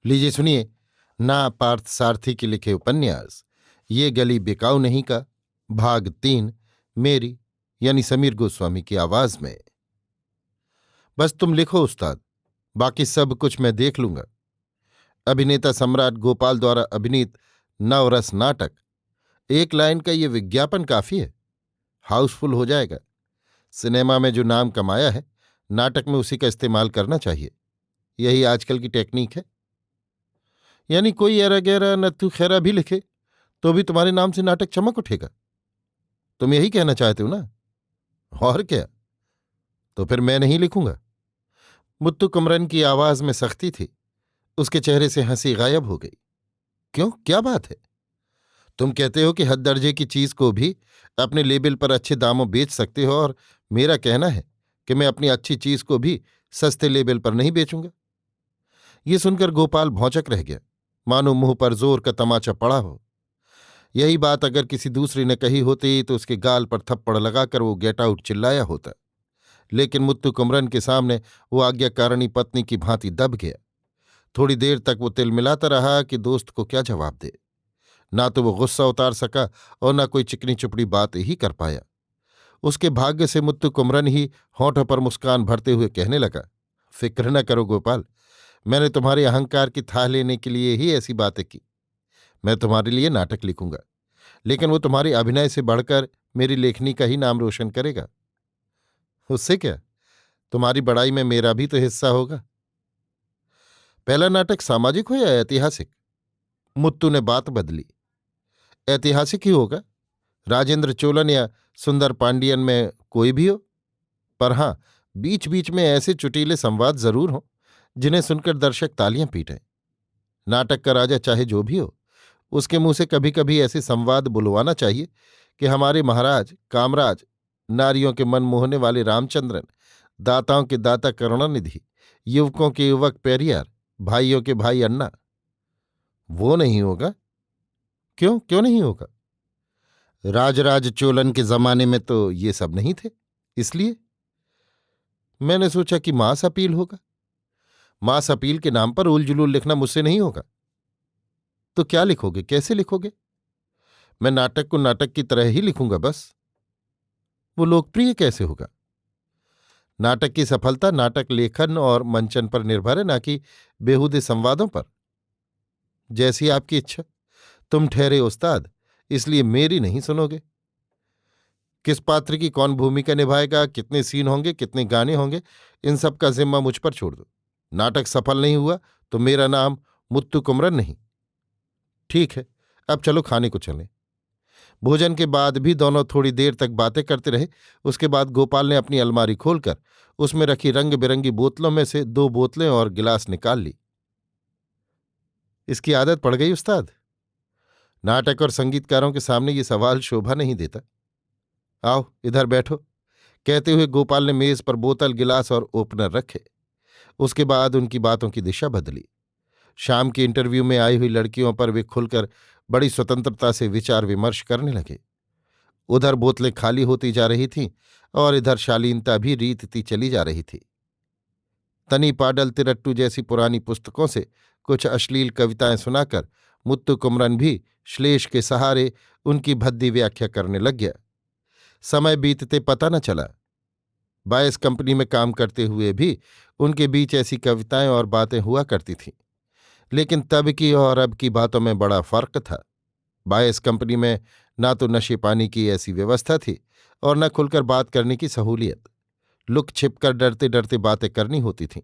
लीजिए सुनिए। ना पार्थ सारथी के लिखे उपन्यास ये गली बिकाऊ नहीं का भाग 3 मेरी यानी समीर गोस्वामी की आवाज में। बस तुम लिखो उस्ताद, बाकी सब कुछ मैं देख लूंगा। अभिनेता सम्राट गोपाल द्वारा अभिनीत नवरस नाटक। एक लाइन का ये विज्ञापन काफी है, हाउसफुल हो जाएगा। सिनेमा में जो नाम कमाया है, नाटक में उसी का इस्तेमाल करना चाहिए। यही आजकल की टेक्निक है। यानी कोई एरा गैरा नत्थु खैरा भी लिखे तो भी तुम्हारे नाम से नाटक चमक उठेगा। तुम यही कहना चाहते हो ना? और क्या? तो फिर मैं नहीं लिखूंगा। मुत्तु कुमरन की आवाज में सख्ती थी। उसके चेहरे से हंसी गायब हो गई। क्यों, क्या बात है? तुम कहते हो कि हद दर्जे की चीज को भी अपने लेबल पर अच्छे दामों बेच सकते हो, और मेरा कहना है कि मैं अपनी अच्छी चीज को भी सस्ते लेबल पर नहीं बेचूंगा। ये सुनकर गोपाल भौंचक रह गया, मानो मुंह पर जोर का तमाचा पड़ा हो। यही बात अगर किसी दूसरे ने कही होती तो उसके गाल पर थप्पड़ लगाकर वो गेट आउट चिल्लाया होता। लेकिन मुत्तु कुमरन के सामने वो आज्ञाकारिणी पत्नी की भांति दब गया। थोड़ी देर तक वो तिलमिलाता रहा कि दोस्त को क्या जवाब दे। ना तो वो गुस्सा उतार सका और ना कोई चिकनी चुपड़ी बात ही कर पाया। उसके भाग्य से मुत्तु कुमरन ही होंठों पर मुस्कान भरते हुए कहने लगा, फिक्र न करो गोपाल, मैंने तुम्हारे अहंकार की थाह लेने के लिए ही ऐसी बातें की। मैं तुम्हारे लिए नाटक लिखूंगा, लेकिन वो तुम्हारे अभिनय से बढ़कर मेरी लेखनी का ही नाम रोशन करेगा। उससे क्या, तुम्हारी बड़ाई में मेरा भी तो हिस्सा होगा। पहला नाटक सामाजिक हो या ऐतिहासिक? मुत्तू ने बात बदली। ऐतिहासिक ही होगा, राजेंद्र चोलन या सुंदर पांडियन में कोई भी हो। पर हां, बीच बीच में ऐसे चुटीले संवाद जरूर हों जिन्हें सुनकर दर्शक तालियां पीटें। नाटक का राजा चाहे जो भी हो, उसके मुंह से कभी कभी ऐसे संवाद बुलवाना चाहिए कि हमारे महाराज कामराज, नारियों के मन मोहने वाले रामचंद्रन, दाताओं के दाता करुणानिधि, युवकों के युवक पेरियार, भाइयों के भाई अन्ना। वो नहीं होगा। क्यों क्यों नहीं होगा? राजराज चोलन के जमाने में तो ये सब नहीं थे, इसलिए मैंने सोचा कि मास अपील होगा। मास अपील के नाम पर उल जुलूल लिखना मुझसे नहीं होगा। तो क्या लिखोगे, कैसे लिखोगे? मैं नाटक को नाटक की तरह ही लिखूंगा बस। वो लोकप्रिय कैसे होगा? नाटक की सफलता नाटक लेखन और मंचन पर निर्भर है, ना कि बेहूदे संवादों पर। जैसी आपकी इच्छा। तुम ठहरे उस्ताद, इसलिए मेरी नहीं सुनोगे। किस पात्र की कौन भूमिका निभाएगा, कितने सीन होंगे, कितने गाने होंगे, इन सब का जिम्मा मुझ पर छोड़ दो। नाटक सफल नहीं हुआ तो मेरा नाम मुत्तु कुमरन नहीं। ठीक है, अब चलो खाने को चलें। भोजन के बाद भी दोनों थोड़ी देर तक बातें करते रहे। उसके बाद गोपाल ने अपनी अलमारी खोलकर उसमें रखी रंग बिरंगी बोतलों में से 2 बोतलें और गिलास निकाल ली। इसकी आदत पड़ गई उस्ताद। नाटक और संगीतकारों के सामने ये सवाल शोभा नहीं देता। आओ इधर बैठो, कहते हुए गोपाल ने मेज पर बोतल, गिलास और ओपनर रखे। उसके बाद उनकी बातों की दिशा बदली। शाम के इंटरव्यू में आई हुई लड़कियों पर वे खुलकर बड़ी स्वतंत्रता से विचार विमर्श करने लगे। उधर बोतलें खाली होती जा रही थीं और इधर शालीनता भी रीतती चली जा रही थी। तनी पाडल तिरट्टू जैसी पुरानी पुस्तकों से कुछ अश्लील कविताएं सुनाकर मुत्तु कुमरन भी श्लेष के सहारे उनकी भद्दी व्याख्या करने लग गया। समय बीतते पता न चला। बायस कंपनी में काम करते हुए भी उनके बीच ऐसी कविताएं और बातें हुआ करती थीं, लेकिन तब की और अब की बातों में बड़ा फर्क था। बायस कंपनी में ना तो नशे पानी की ऐसी व्यवस्था थी और न खुलकर बात करने की सहूलियत। लुक छिप कर डरते डरते बातें करनी होती थीं।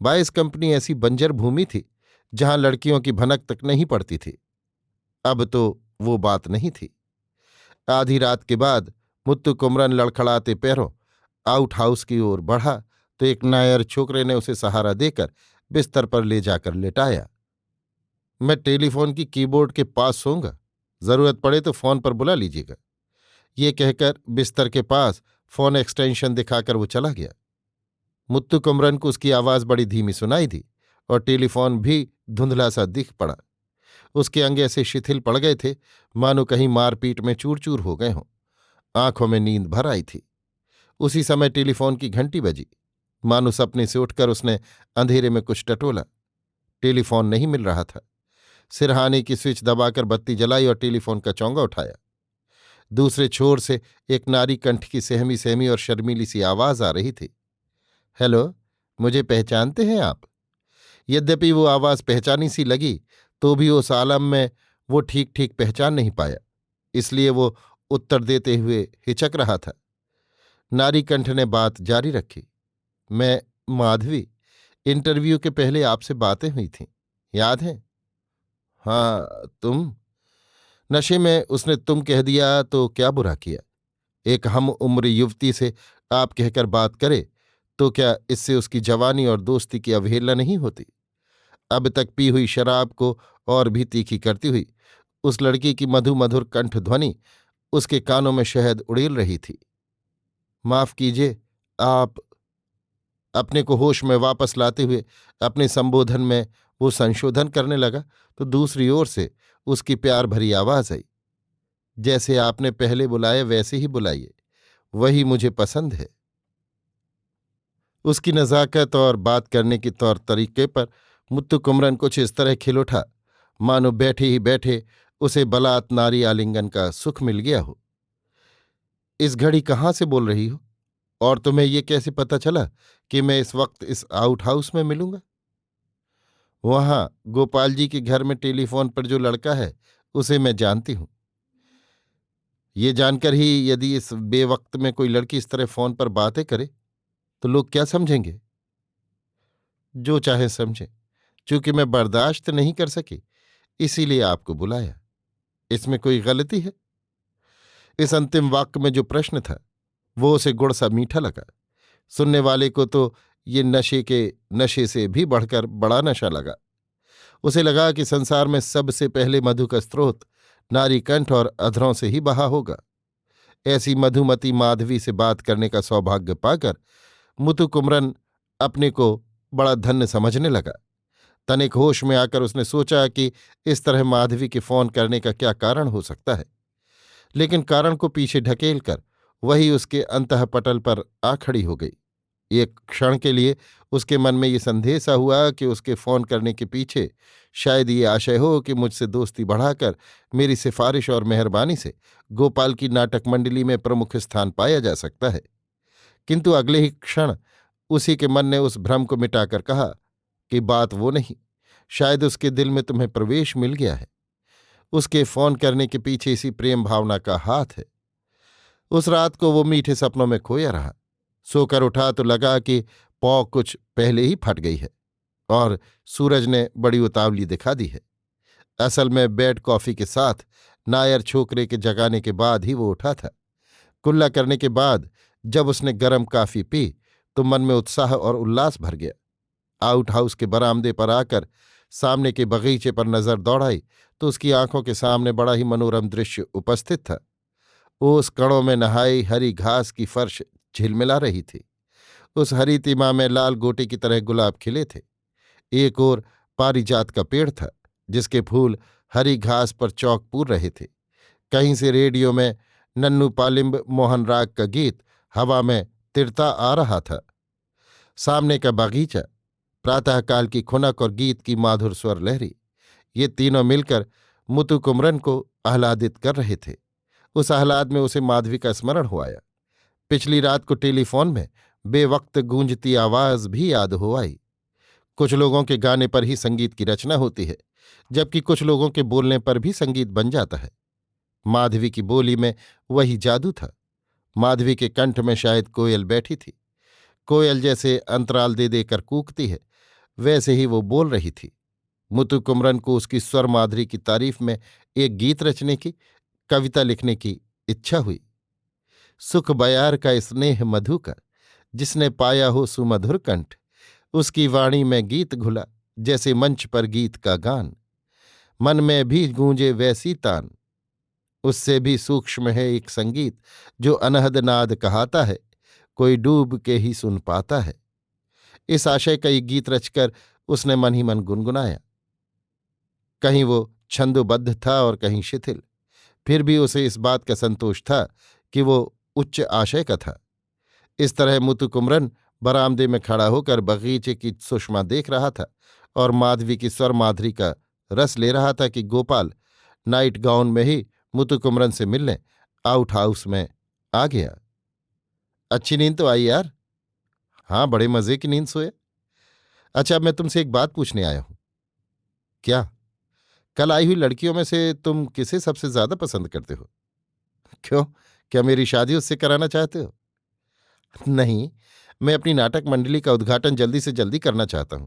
बायस कंपनी ऐसी बंजर भूमि थी जहां लड़कियों की भनक तक नहीं पड़ती थी। अब तो वो बात नहीं थी। आधी रात के बाद मुत्तु कुमरन लड़खड़ाते पैरों आउट हाउस की ओर बढ़ा तो एक नायर छोकरे ने उसे सहारा देकर बिस्तर पर ले जाकर लेटाया। मैं टेलीफोन की कीबोर्ड के पास सोऊंगा, जरूरत पड़े तो फोन पर बुला लीजिएगा। ये कहकर बिस्तर के पास फोन एक्सटेंशन दिखाकर वो चला गया। मुत्तु कुमरन को उसकी आवाज बड़ी धीमी सुनाई दी और टेलीफोन भी धुंधला सा दिख पड़ा। उसके अंग ऐसे शिथिल पड़ गए थे मानो कहीं मारपीट में चूर चूर हो गए हों। आंखों में नींद भर आई थी। उसी समय टेलीफोन की घंटी बजी। मानो सपने से उठकर उसने अंधेरे में कुछ टटोला। टेलीफोन नहीं मिल रहा था। सिरहाने की स्विच दबाकर बत्ती जलाई और टेलीफोन का चौंगा उठाया। दूसरे छोर से एक नारी कंठ की सहमी सहमी और शर्मीली सी आवाज आ रही थी। हेलो, मुझे पहचानते हैं आप? यद्यपि वो आवाज पहचानी सी लगी तो भी उस आलम में वो ठीक ठीक पहचान नहीं पाया, इसलिए वो उत्तर देते हुए हिचक रहा था। नारी कंठ ने बात जारी रखी। मैं माधवी, इंटरव्यू के पहले आपसे बातें हुई थीं, याद है? हाँ, तुम? नशे में उसने तुम कह दिया तो क्या बुरा किया? एक हम उम्र युवती से आप कहकर बात करे तो क्या इससे उसकी जवानी और दोस्ती की अवहेलना नहीं होती? अब तक पी हुई शराब को और भी तीखी करती हुई उस लड़की की मधु मधुर कंठ ध्वनि उसके कानों में शहद उड़ेल रही थी। माफ कीजिए, आप? अपने को होश में वापस लाते हुए अपने संबोधन में वो संशोधन करने लगा तो दूसरी ओर से उसकी प्यार भरी आवाज आई। जैसे आपने पहले बुलाया वैसे ही बुलाइए, वही मुझे पसंद है। उसकी नज़ाकत और बात करने के तौर तरीके पर मुत्तु कुमरन कुछ इस तरह खिल उठा मानो बैठे ही बैठे उसे बलात् नारी आलिंगन का सुख मिल गया हो। इस घड़ी कहाँ से बोल रही हो, और तुम्हें ये कैसे पता चला कि मैं इस वक्त इस आउट हाउस में मिलूंगा? वहां गोपाल जी के घर में टेलीफोन पर जो लड़का है उसे मैं जानती हूं। ये जानकर ही यदि इस बेवक्त में कोई लड़की इस तरह फोन पर बातें करे तो लोग क्या समझेंगे? जो चाहे समझे, चूंकि मैं बर्दाश्त नहीं कर सकी इसीलिए आपको बुलाया। इसमें कोई गलती है? इस अंतिम वाक्य में जो प्रश्न था वो उसे गुड़ सा मीठा लगा। सुनने वाले को तो ये नशे के नशे से भी बढ़कर बड़ा नशा लगा। उसे लगा कि संसार में सबसे पहले मधु का स्रोत नारी कंठ और अधरों से ही बहा होगा। ऐसी मधुमती माधवी से बात करने का सौभाग्य पाकर मुतु कुमरन अपने को बड़ा धन्य समझने लगा। तनिक होश में आकर उसने सोचा कि इस तरह माधवी के फोन करने का क्या कारण हो सकता है, लेकिन कारण को पीछे ढकेल कर वही उसके अंतःपटल पर आ खड़ी हो गई। एक क्षण के लिए उसके मन में ये संदेह सा हुआ कि उसके फोन करने के पीछे शायद ये आशय हो कि मुझसे दोस्ती बढ़ाकर मेरी सिफारिश और मेहरबानी से गोपाल की नाटक मंडली में प्रमुख स्थान पाया जा सकता है। किंतु अगले ही क्षण उसी के मन ने उस भ्रम को मिटाकर कहा कि बात वो नहीं, शायद उसके दिल में तुम्हें प्रवेश मिल गया है। उसके फोन करने के पीछे इसी प्रेम भावना का हाथ है। उस रात को वो मीठे सपनों में खोया रहा। सोकर उठा तो लगा कि पौ कुछ पहले ही फट गई है और सूरज ने बड़ी उतावली दिखा दी है। असल में बेड कॉफी के साथ नायर छोकरे के जगाने के बाद ही वो उठा था। कुल्ला करने के बाद जब उसने गरम काफी पी तो मन में उत्साह और उल्लास भर गया। आउट हाउस के बरामदे पर आकर सामने के बगीचे पर नजर दौड़ाई तो उसकी आंखों के सामने बड़ा ही मनोरम दृश्य उपस्थित था। ओस कणों में नहाई हरी घास की फर्श झिलमिला रही थी। उस हरी तिमा में लाल गोटे की तरह गुलाब खिले थे। एक ओर पारिजात का पेड़ था जिसके फूल हरी घास पर चौक पूर रहे थे। कहीं से रेडियो में नन्नू पालिम्ब मोहन राग का गीत हवा में तिरता आ रहा था। सामने का बागीचा, प्रातःकाल की खुनक और गीत की माधुर स्वर लहरी, ये तीनों मिलकर मुतु कुमरन को आह्लादित कर रहे थे। उस आह्लाद में उसे माधवी का स्मरण हो आया। पिछली रात को टेलीफोन में बेवक्त गूंजती आवाज भी याद हो आई। कुछ लोगों के गाने पर ही संगीत की रचना होती है, जबकि कुछ लोगों के बोलने पर भी संगीत बन जाता है। माधवी की बोली में वही जादू था। माधवी के कंठ में शायद कोयल बैठी थी। कोयल जैसे अंतराल दे देकर कूकती है वैसे ही वो बोल रही थी। मुतु कुमरन को उसकी स्वर माधुरी की तारीफ में एक गीत रचने की, कविता लिखने की इच्छा हुई। सुख बयार का स्नेह मधु का, जिसने पाया हो सुमधुर कंठ, उसकी वाणी में गीत घुला जैसे मंच पर गीत का गान। मन में भी गूंजे वैसी तान, उससे भी सूक्ष्म है एक संगीत जो अनहद नाद कहाता है, कोई डूब के ही सुन पाता है। इस आशय का एक गीत रचकर उसने मन ही मन गुनगुनाया। कहीं वो छंदोबद्ध था और कहीं शिथिल, फिर भी उसे इस बात का संतोष था कि वो उच्च आशय का था। इस तरह मुतु कुमरन बरामदे में खड़ा होकर बगीचे की सुषमा देख रहा था और माधवी की स्वर माधुरी का रस ले रहा था कि गोपाल नाइट गाउन में ही मुतुकुमरन से मिलने आउट हाउस में आ गया। अच्छी नींद तो आई यार? हाँ, बड़े मजे की नींद सोए। अच्छा, अब मैं तुमसे एक बात पूछने आया हूं। क्या? कल आई हुई लड़कियों में से तुम किसे सबसे ज्यादा पसंद करते हो? क्यों, क्या मेरी शादी उससे कराना चाहते हो? नहीं, मैं अपनी नाटक मंडली का उद्घाटन जल्दी से जल्दी करना चाहता हूं।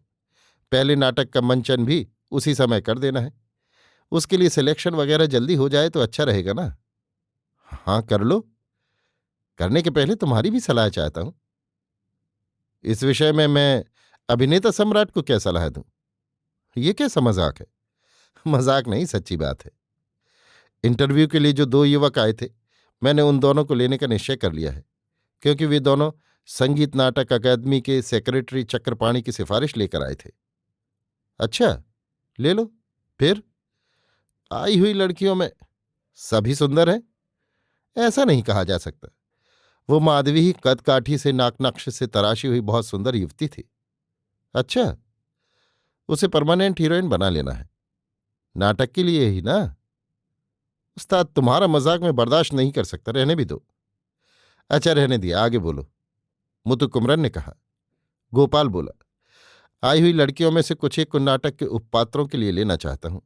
पहले नाटक का मंचन भी उसी समय कर देना है। उसके लिए सिलेक्शन वगैरह जल्दी हो जाए तो अच्छा रहेगा ना। हाँ, कर लो। करने के पहले तुम्हारी भी सलाह चाहता हूं। इस विषय में मैं अभिनेता सम्राट को क्या सलाह दूं? ये कैसा मजाक है? मजाक नहीं, सच्ची बात है। इंटरव्यू के लिए जो दो युवक आए थे, मैंने उन दोनों को लेने का निश्चय कर लिया है, क्योंकि वे दोनों संगीत नाटक अकादमी के सेक्रेटरी चक्रपाणी की सिफारिश लेकर आए थे। अच्छा, ले लो। फिर आई हुई लड़कियों में सभी सुंदर हैं? ऐसा नहीं कहा जा सकता। वो माधवी ही कदकाठी से नाक नक्श से तराशी हुई बहुत सुंदर युवती थी। अच्छा, उसे परमानेंट हीरोइन बना लेना है। नाटक के लिए ही ना? उस्ताद, तुम्हारा मजाक मैं बर्दाश्त नहीं कर सकता, रहने भी दो। अच्छा, रहने दिया, आगे बोलो। मुतु कुमरन ने कहा। गोपाल बोला, आई हुई लड़कियों में से कुछ एक को नाटक के उपपात्रों के लिए लेना चाहता हूं।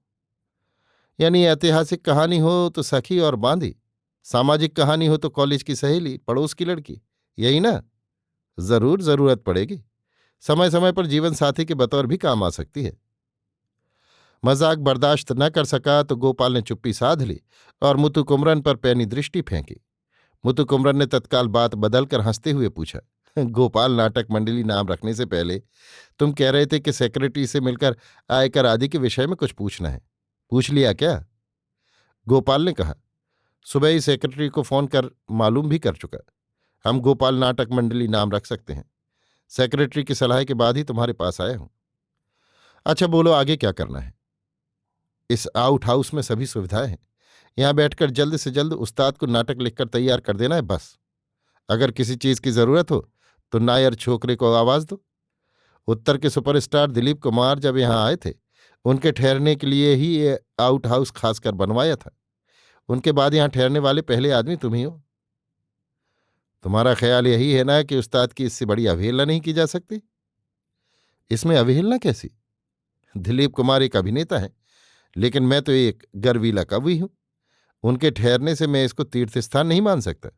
यानी ऐतिहासिक कहानी हो तो सखी और बांदी, सामाजिक कहानी हो तो कॉलेज की सहेली, पड़ोस की लड़की, यही ना? जरूर जरूरत पड़ेगी। समय समय पर जीवन साथी के बतौर भी काम आ सकती है। मजाक बर्दाश्त न कर सका तो गोपाल ने चुप्पी साध ली और मुतु कुमरन पर पैनी दृष्टि फेंकी। मुतु कुमरन ने तत्काल बात बदलकर हंसते हुए पूछा, गोपाल, नाटक मंडली नाम रखने से पहले तुम कह रहे थे कि सेक्रेटरी से मिलकर आयकर आदि के विषय में कुछ पूछना है। पूछ लिया क्या? गोपाल ने कहा, सुबह ही सेक्रेटरी को फोन कर मालूम भी कर चुका। हम गोपाल नाटक मंडली नाम रख सकते हैं। सेक्रेटरी की सलाह के बाद ही तुम्हारे पास आया हूं। अच्छा, बोलो आगे क्या करना है? इस आउट हाउस में सभी सुविधाएं हैं। यहां बैठकर जल्द से जल्द उस्ताद को नाटक लिखकर तैयार कर देना है, बस। अगर किसी चीज की जरूरत हो तो नायर छोकरे को आवाज दो। उत्तर के सुपरस्टार दिलीप कुमार जब यहां आए थे, उनके ठहरने के लिए ही ये आउट हाउस खासकर बनवाया था। उनके बाद यहां ठहरने वाले पहले आदमी तुम ही हो। तुम्हारा ख्याल यही है ना कि उस्ताद की इससे बड़ी अवहेलना नहीं की जा सकती? इसमें अवहेलना कैसी? दिलीप कुमार एक अभिनेता है, लेकिन मैं तो एक गर्वीला कवि हूं। उनके ठहरने से मैं इसको तीर्थ स्थान नहीं मान सकता।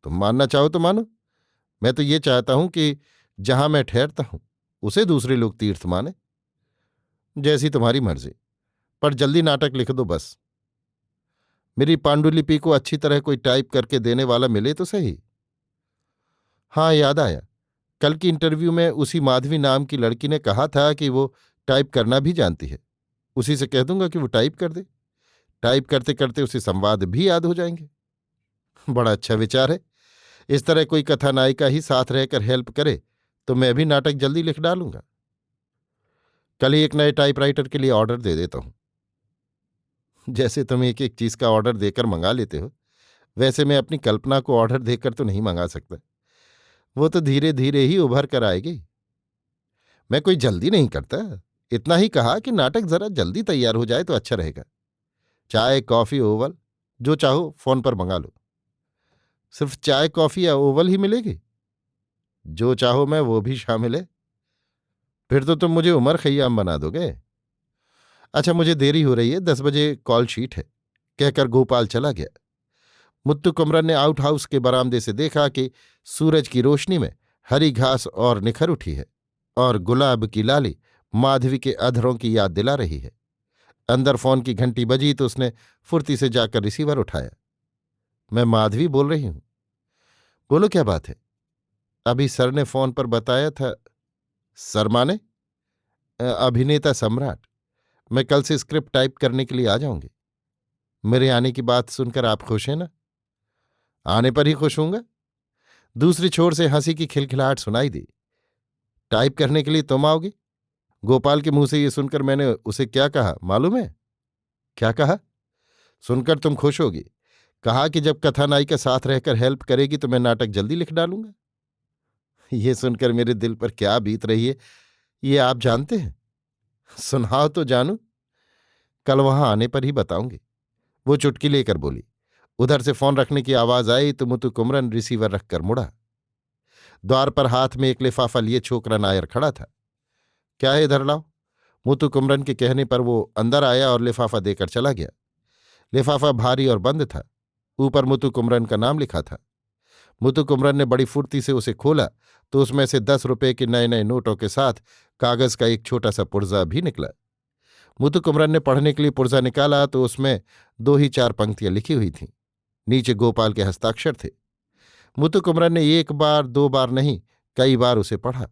तुम मानना चाहो तो मानो। मैं तो ये चाहता हूं कि जहां मैं ठहरता हूं उसे दूसरे लोग तीर्थ माने। जैसी तुम्हारी मर्जी, पर जल्दी नाटक लिख दो, बस। मेरी पांडुलिपि को अच्छी तरह कोई टाइप करके देने वाला मिले तो सही। हाँ, याद आया, कल की इंटरव्यू में उसी माधवी नाम की लड़की ने कहा था कि वो टाइप करना भी जानती है। उसी से कह दूंगा कि वो टाइप कर दे। टाइप करते करते उसे संवाद भी याद हो जाएंगे। बड़ा अच्छा विचार है। इस तरह कोई कथानायिका ही साथ रहकर हेल्प करे तो मैं भी नाटक जल्दी लिख डालूंगा। कल ही एक नए टाइपराइटर के लिए ऑर्डर दे देता हूं। जैसे तुम एक एक चीज का ऑर्डर देकर मंगा लेते हो, वैसे मैं अपनी कल्पना को ऑर्डर देकर तो नहीं मंगा सकता। वो तो धीरे धीरे ही उभर कर आएगी। मैं कोई जल्दी नहीं करता। इतना ही कहा कि नाटक जरा जल्दी तैयार हो जाए तो अच्छा रहेगा। चाय, कॉफी, ओवल, जो चाहो फोन पर मंगा लो। सिर्फ चाय, कॉफी या ओवल ही मिलेगी? जो चाहो मैं वो भी शामिल है। फिर तो तुम मुझे उमर खैयाम बना दोगे। अच्छा, मुझे देरी हो रही है, 10 बजे कॉल शीट है, कहकर गोपाल चला गया। मुत्तु कुमरन ने आउट हाउस के बरामदे से देखा कि सूरज की रोशनी में हरी घास और निखर उठी है और गुलाब की लाली माधवी के अधरों की याद दिला रही है। अंदर फोन की घंटी बजी तो उसने फुर्ती से जाकर रिसीवर उठाया। मैं माधवी बोल रही हूं। बोलो, क्या बात है? अभी सर ने फोन पर बताया था। सर माने? अभिनेता सम्राट। मैं कल से स्क्रिप्ट टाइप करने के लिए आ जाऊंगी। मेरे आने की बात सुनकर आप खुश हैं ना? आने पर ही खुश होऊंगा। दूसरी छोर से हंसी की खिलखिलाहट सुनाई दी। टाइप करने के लिए तुम आओगी? गोपाल के मुंह से ये सुनकर मैंने उसे क्या कहा मालूम है? क्या कहा? सुनकर तुम खुश होगी। कहा कि जब कथानायिका साथ रहकर हेल्प करेगी तो मैं नाटक जल्दी लिख डालूंगा। ये सुनकर मेरे दिल पर क्या बीत रही है ये आप जानते हैं? सुनाओ तो जानू। कल वहां आने पर ही बताऊंगी। वो चुटकी लेकर बोली। उधर से फोन रखने की आवाज आई तो मुतु कुमरन रिसीवर रखकर मुड़ा। द्वार पर हाथ में एक लिफाफा लिए छोकरा नायर खड़ा था। क्या है, इधर लाओ। मुतु कुमरन के कहने पर वो अंदर आया और लिफाफा देकर चला गया। लिफाफा भारी और बंद था। ऊपर मुतु कुमरन का नाम लिखा था। मुतु कुमरन ने बड़ी फुर्ती से उसे खोला तो उसमें से 10 रुपए के नए नए नोटों के साथ कागज का एक छोटा सा पुर्जा भी निकला। मुतु कुमरन ने पढ़ने के लिए पुर्जा निकाला तो उसमें 2 ही 4 पंक्तियां लिखी हुई थीं। नीचे गोपाल के हस्ताक्षर थे। मुतु कुमरन ने एक बार दो बार नहीं, कई बार उसे पढ़ा।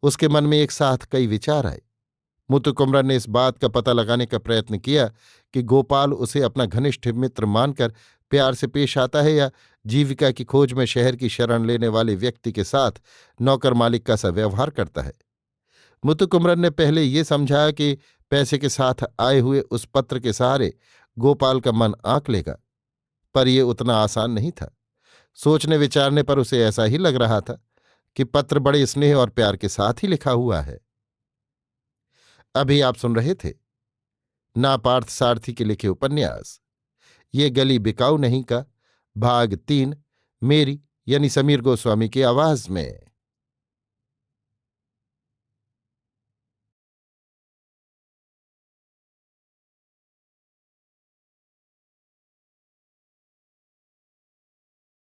उसके मन में एक साथ कई विचार आए। मुतु कुमरन ने इस बात का पता लगाने का प्रयत्न किया कि गोपाल उसे अपना घनिष्ठ मित्र मानकर प्यार से पेश आता है या जीविका की खोज में शहर की शरण लेने वाले व्यक्ति के साथ नौकर मालिक का सा व्यवहार करता है। मुतु कुमरन ने पहले ये समझा कि पैसे के साथ आए हुए उस पत्र के सहारे गोपाल का मन आंक लेगा, पर यह उतना आसान नहीं था। सोचने विचारने पर उसे ऐसा ही लग रहा था कि पत्र बड़े स्नेह और प्यार के साथ ही लिखा हुआ है। अभी आप सुन रहे थे ना पार्थ सारथी के लिखे उपन्यास ये गली बिकाऊ नहीं का भाग 3, मेरी यानी समीर गोस्वामी की आवाज में।